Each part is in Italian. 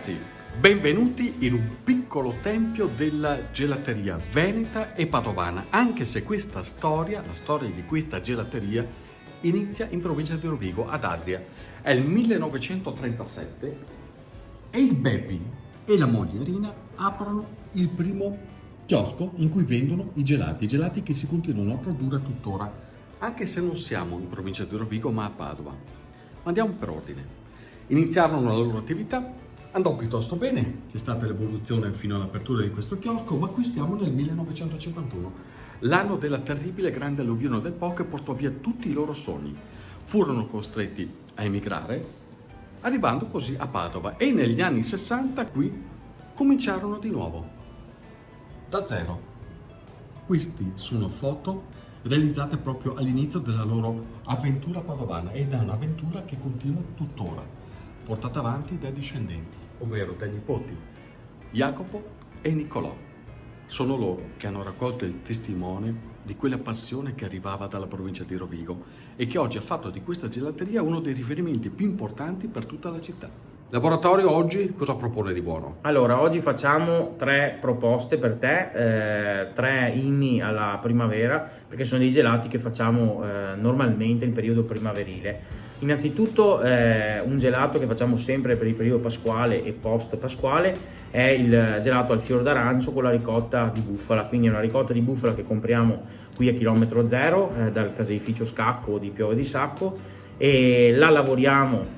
ragazzi, benvenuti in un piccolo tempio della gelateria veneta e padovana, anche se questa storia, la storia di questa gelateria, inizia in provincia di Rovigo, ad Adria. È il 1937 e il Beppi e la moglie Rina aprono il primo chiosco in cui vendono i gelati che si continuano a produrre tuttora, anche se non siamo in provincia di Rovigo ma a Padova. Ma andiamo per ordine. Iniziarono la loro attività, andò piuttosto bene, c'è stata l'evoluzione fino all'apertura di questo chiosco, ma qui siamo nel 1951, l'anno della terribile grande alluvione del Po che portò via tutti i loro sogni. Furono costretti a emigrare, arrivando così a Padova, e negli anni 60 qui cominciarono di nuovo, da zero. Queste sono foto realizzate proprio all'inizio della loro avventura padovana, ed è un'avventura che continua tuttora, portata avanti dai discendenti, ovvero dai nipoti Jacopo e Nicolò. Sono loro che hanno raccolto il testimone di quella passione che arrivava dalla provincia di Rovigo e che oggi ha fatto di questa gelateria uno dei riferimenti più importanti per tutta la città. Laboratorio oggi cosa propone di buono? Allora, oggi facciamo 3 proposte per te, 3 inni alla primavera, perché sono dei gelati che facciamo normalmente in periodo primaverile. Innanzitutto un gelato che facciamo sempre per il periodo pasquale e post pasquale è il gelato al fior d'arancio con la ricotta di bufala, quindi è una ricotta di bufala che compriamo qui a chilometro zero dal caseificio Scacco di Piove di Sacco, e la lavoriamo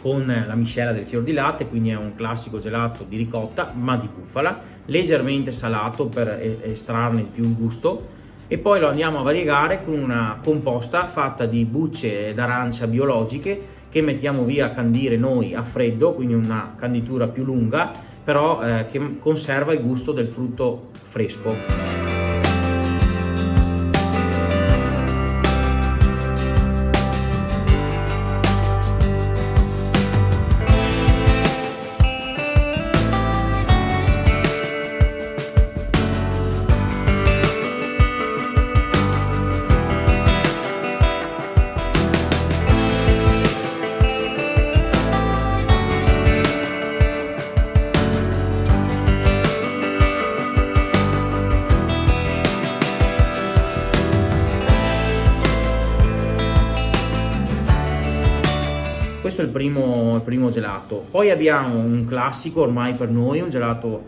con la miscela del fior di latte, quindi è un classico gelato di ricotta ma di bufala, leggermente salato per estrarne più il gusto, e poi lo andiamo a variegare con una composta fatta di bucce d'arancia biologiche che mettiamo via a candire noi a freddo, quindi una canditura più lunga, però che conserva il gusto del frutto fresco. Questo è il primo gelato. Poi abbiamo un classico ormai per noi, un gelato,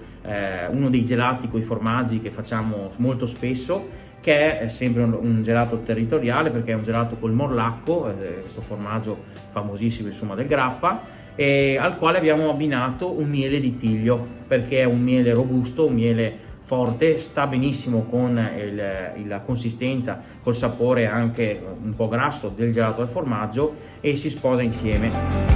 uno dei gelati con i formaggi che facciamo molto spesso, che è sempre un gelato territoriale, perché è un gelato col morlacco, questo formaggio famosissimo insomma del grappa, e al quale abbiamo abbinato un miele di tiglio, perché è un miele robusto, un miele forte, sta benissimo con la consistenza, col sapore anche un po' grasso del gelato al formaggio, e si sposa insieme.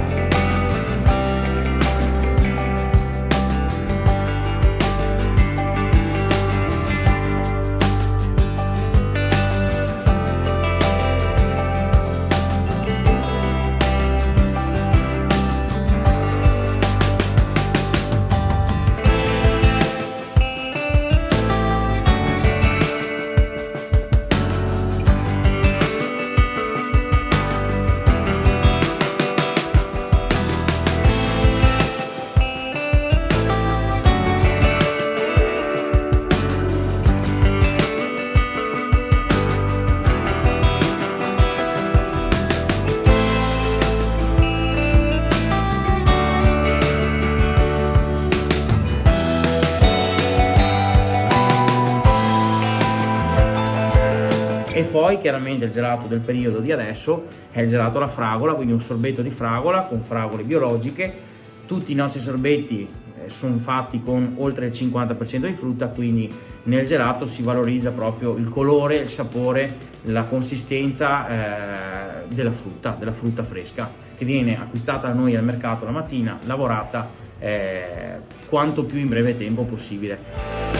E poi chiaramente il gelato del periodo di adesso è il gelato alla fragola, quindi un sorbetto di fragola con fragole biologiche. Tutti i nostri sorbetti sono fatti con oltre il 50% di frutta, quindi nel gelato si valorizza proprio il colore, il sapore, la consistenza della frutta fresca, che viene acquistata da noi al mercato la mattina, lavorata quanto più in breve tempo possibile.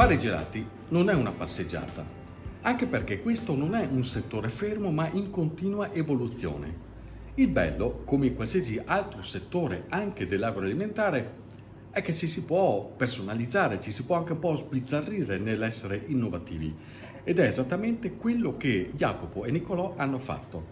Fare i gelati non è una passeggiata, anche perché questo non è un settore fermo ma in continua evoluzione. Il bello, come in qualsiasi altro settore anche dell'agroalimentare, è che ci si può personalizzare, ci si può anche un po' sbizzarrire nell'essere innovativi. Ed è esattamente quello che Jacopo e Nicolò hanno fatto,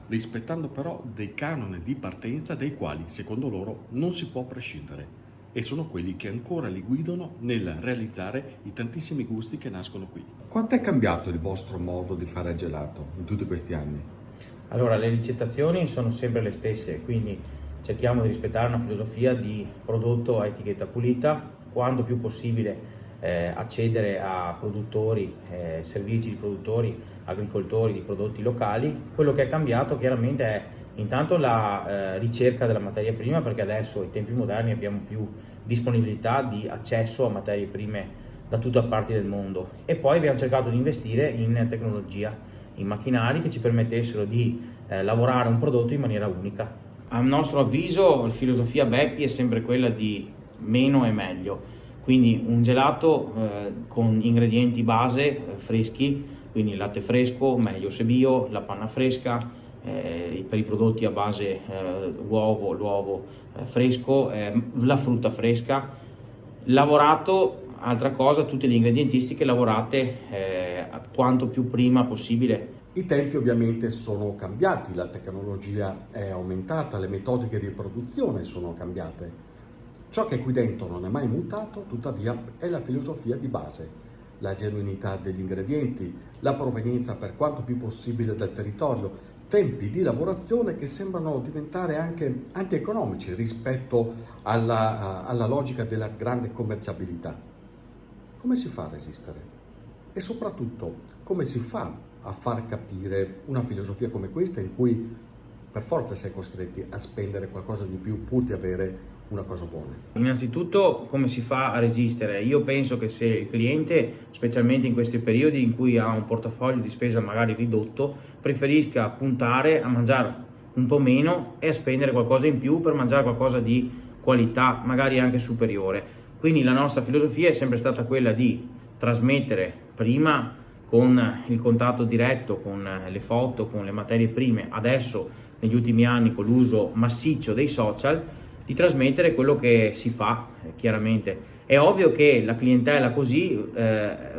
rispettando però dei canoni di partenza dai quali, secondo loro, non si può prescindere. E sono quelli che ancora li guidano nel realizzare i tantissimi gusti che nascono qui. Quanto è cambiato il vostro modo di fare gelato in tutti questi anni? Allora, le ricettazioni sono sempre le stesse, quindi cerchiamo di rispettare una filosofia di prodotto a etichetta pulita, quando più possibile accedere a produttori, servizi di produttori, agricoltori di prodotti locali. Quello che è cambiato chiaramente è intanto la ricerca della materia prima, perché adesso ai tempi moderni abbiamo più disponibilità di accesso a materie prime da tutte parti del mondo, e poi abbiamo cercato di investire in tecnologia, in macchinari che ci permettessero di lavorare un prodotto in maniera unica. A nostro avviso la filosofia Beppi è sempre quella di meno e meglio, quindi un gelato con ingredienti base freschi, quindi il latte fresco, meglio se bio, la panna fresca, per i prodotti a base l'uovo fresco, la frutta fresca, lavorato, altra cosa, tutte le ingredientistiche lavorate quanto più prima possibile. I tempi ovviamente sono cambiati, la tecnologia è aumentata, le metodiche di produzione sono cambiate. Ciò che qui dentro non è mai mutato, tuttavia, è la filosofia di base, la genuinità degli ingredienti, la provenienza per quanto più possibile dal territorio, tempi di lavorazione che sembrano diventare anche antieconomici rispetto alla logica della grande commerciabilità. Come si fa a resistere? E soprattutto, come si fa a far capire una filosofia come questa in cui per forza sei costretti a spendere qualcosa di più pur di avere una cosa buona? Innanzitutto, come si fa a resistere? Io penso che se il cliente, specialmente in questi periodi in cui ha un portafoglio di spesa magari ridotto, preferisca puntare a mangiare un po' meno e a spendere qualcosa in più per mangiare qualcosa di qualità, magari anche superiore. Quindi la nostra filosofia è sempre stata quella di trasmettere prima con il contatto diretto, con le foto, con le materie prime, adesso negli ultimi anni con l'uso massiccio dei social, di trasmettere quello che si fa. Chiaramente è ovvio che la clientela così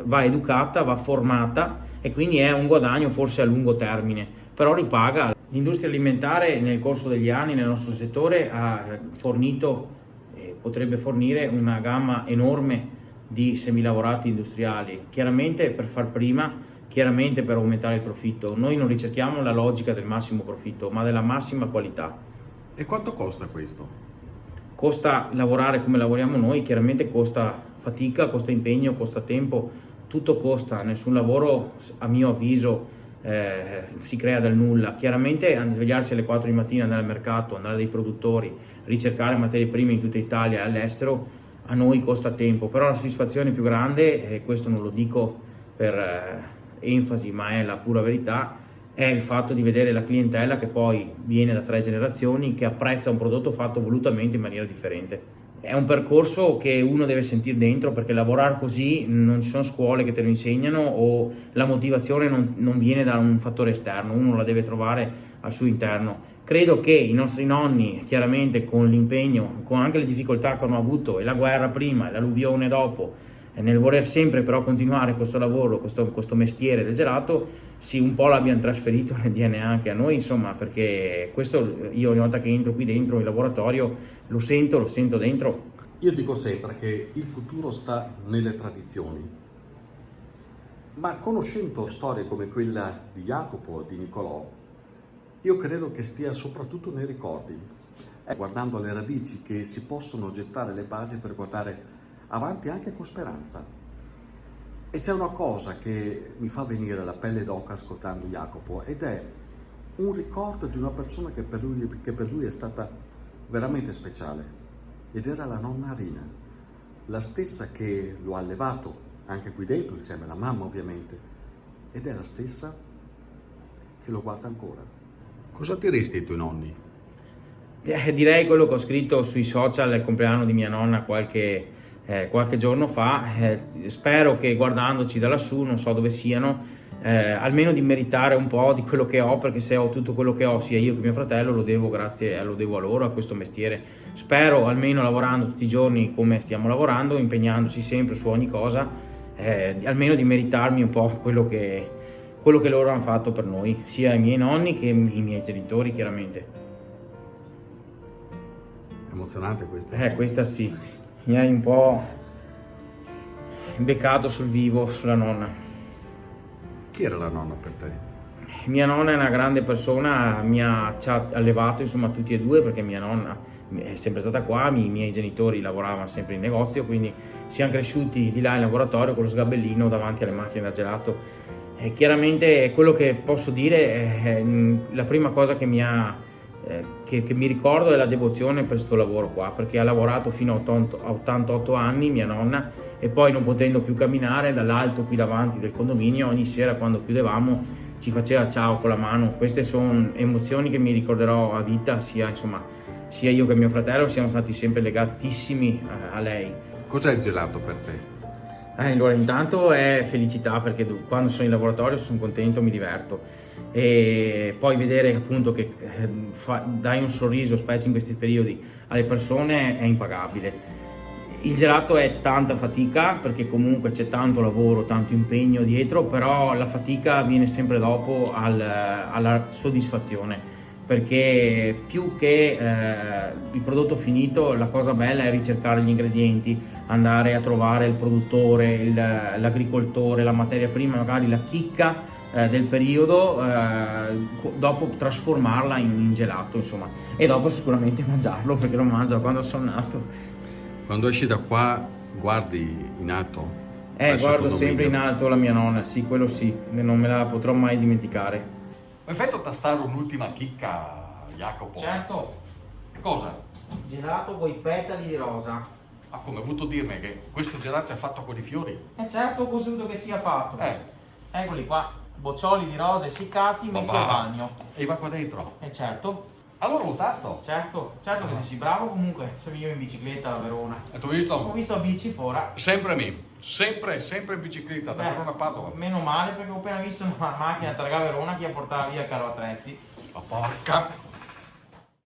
va educata, va formata, e quindi è un guadagno forse a lungo termine, però ripaga. L'industria alimentare nel corso degli anni nel nostro settore ha fornito e potrebbe fornire una gamma enorme di semilavorati industriali, chiaramente per far prima, chiaramente per aumentare il profitto. Noi non ricerchiamo la logica del massimo profitto, ma della massima qualità. E quanto costa questo? Costa lavorare come lavoriamo noi, chiaramente costa fatica, costa impegno, costa tempo, tutto costa, nessun lavoro a mio avviso si crea dal nulla. Chiaramente svegliarsi alle 4 di mattina, andare al mercato, andare dai produttori, ricercare materie prime in tutta Italia e all'estero, a noi costa tempo, però la soddisfazione più grande, e questo non lo dico per enfasi ma è la pura verità, è il fatto di vedere la clientela che poi viene da 3 generazioni, che apprezza un prodotto fatto volutamente in maniera differente. È un percorso che uno deve sentire dentro, perché lavorare così non ci sono scuole che te lo insegnano, o la motivazione non viene da un fattore esterno, uno la deve trovare al suo interno. Credo che i nostri nonni, chiaramente con l'impegno, con anche le difficoltà che hanno avuto, e la guerra prima e l'alluvione dopo, e nel voler sempre però continuare questo lavoro, questo mestiere del gelato, sì, un po' l'abbiano trasferito nel DNA anche a noi, insomma, perché questo io ogni volta che entro qui dentro il laboratorio lo sento dentro. Io dico sempre che il futuro sta nelle tradizioni, ma conoscendo storie come quella di Jacopo e di Nicolò, io credo che stia soprattutto nei ricordi, guardando le radici che si possono gettare le basi per guardare avanti anche con speranza. E c'è una cosa che mi fa venire la pelle d'oca ascoltando Jacopo, ed è un ricordo di una persona che per lui è stata veramente speciale, ed era la nonna Rina, la stessa che lo ha allevato anche qui dentro, insieme alla mamma ovviamente, ed è la stessa che lo guarda ancora. Cosa diresti ai tuoi nonni? Direi quello che ho scritto sui social al compleanno di mia nonna qualche qualche giorno fa. Spero che guardandoci da lassù, non so dove siano, almeno di meritare un po' di quello che ho, perché se ho tutto quello che ho, sia io che mio fratello, lo devo a loro, a questo mestiere. Spero, almeno lavorando tutti i giorni come stiamo lavorando, impegnandoci sempre su ogni cosa, almeno di meritarmi un po' quello che loro hanno fatto per noi, sia i miei nonni che i miei genitori, chiaramente. Emozionante questo. Questa sì, mi hai un po' beccato sul vivo, sulla nonna. Chi era la nonna per te? Mia nonna è una grande persona, ci ha allevato insomma tutti e due, perché mia nonna è sempre stata qua, i miei genitori lavoravano sempre in negozio, quindi siamo cresciuti di là in laboratorio con lo sgabellino davanti alle macchine da gelato. Chiaramente quello che posso dire è la prima cosa che mi ricordo è la devozione per questo lavoro qua, perché ha lavorato fino a 88 anni mia nonna, e poi non potendo più camminare, dall'alto qui davanti del condominio ogni sera quando chiudevamo ci faceva ciao con la mano. Queste sono emozioni che mi ricorderò a vita, sia io che mio fratello siamo stati sempre legatissimi a lei. Cos'è il gelato per te? Allora, intanto è felicità, perché quando sono in laboratorio sono contento, mi diverto, e poi vedere appunto che dai un sorriso, specie in questi periodi, alle persone è impagabile. Il gelato è tanta fatica, perché comunque c'è tanto lavoro, tanto impegno dietro, però la fatica viene sempre dopo alla soddisfazione, perché più che il prodotto finito, la cosa bella è ricercare gli ingredienti, andare a trovare il produttore, l'agricoltore, la materia prima, magari la chicca del periodo, dopo trasformarla in gelato, insomma, e dopo sicuramente mangiarlo, perché lo mangio quando sono nato. Quando esci da qua guardi in alto? Guardo sempre in alto la mia nonna, sì, quello sì, non me la potrò mai dimenticare. Perfetto, tastare un'ultima chicca, Jacopo. Certo. Cosa? Gelato con i petali di rosa. Ah, come hai voluto dirmi che questo gelato è fatto con i fiori? Certo, ho costruito che sia fatto. Eccoli qua, boccioli di rosa essiccati messi al bagno. E va qua dentro? Certo. Allora lo tasto? Certo che sei bravo. Comunque sono io in bicicletta a Verona. E tu hai visto? Ho visto a bici fuori. Sempre me, sempre in bicicletta, da Verona a Padova. Meno male, perché ho appena visto una macchina targa Verona che portava via il carro attrezzi. Ma porca!